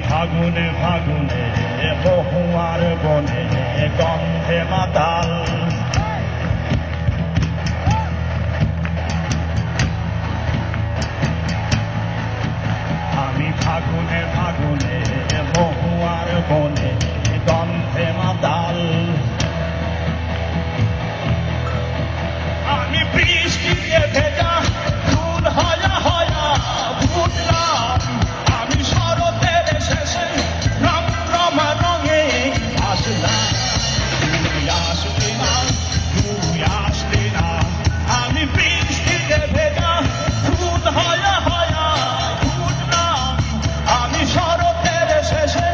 ফাগুনে ফাগুনে বহুয়ার বনে গন্ধে মাতাল আমি ফাগুনে ফাগুনে বহুয়ার বনে গন্ধে মাতাল আমি বৃষ্টিতে ভেজা ফুল হয়া হয়া ফুটলাম আমি শরতের শেষে রং রমা রঙে আসলাম তুই আসলি না তুই আসলি না আমি বৃষ্টিতে ভেজা ফুল হয়া হয়া ফুটলাম আমি শরতের শেষে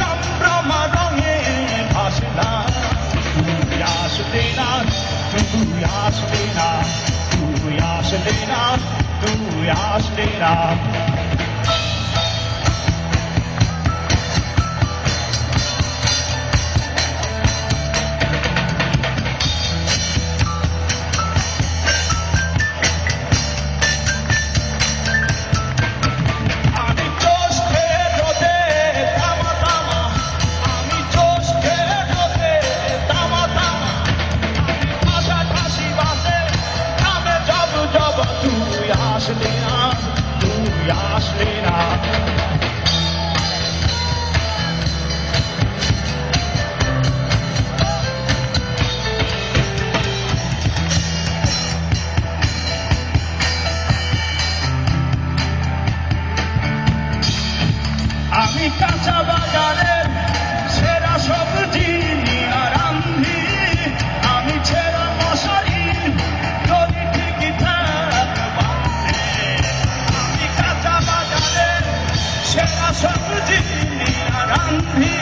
রং রমা রঙে আসলাম তুই আসলি না তুই আসলি না তুই আসলি না তুই আসলি না আসলি না তুই আসলি না আমি কাঁচা বাজারের সেরা সবজি আর রান্ধি আমি ছেঁড়া মশারি যদি ঠিকই থাকবা আমি কাঁচা বাজারের সেরা সবজি আর রান্ধি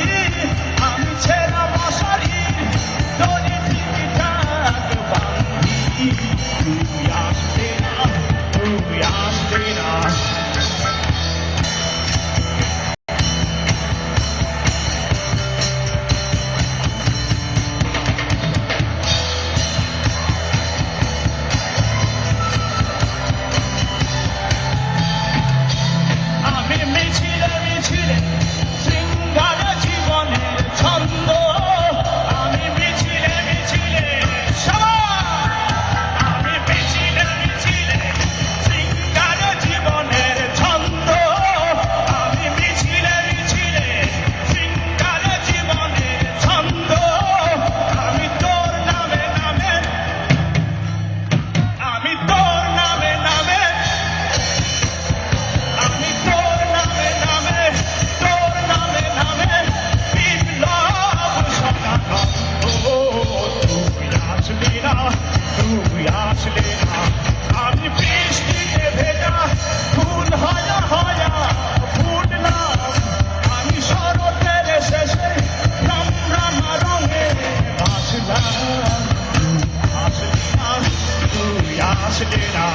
আমি ছেঁড়া মশারি যদি ঠিকই থাকবা তুই আসলি না তুই আসলি না তুই আসলি না আমি বৃষ্টিতে ভেজা ফুল হয়া হয়া ফুটলাম আমি শরতের শেষে রমরমা রঙে আসলাম তুই আসলি না তুই আসলি না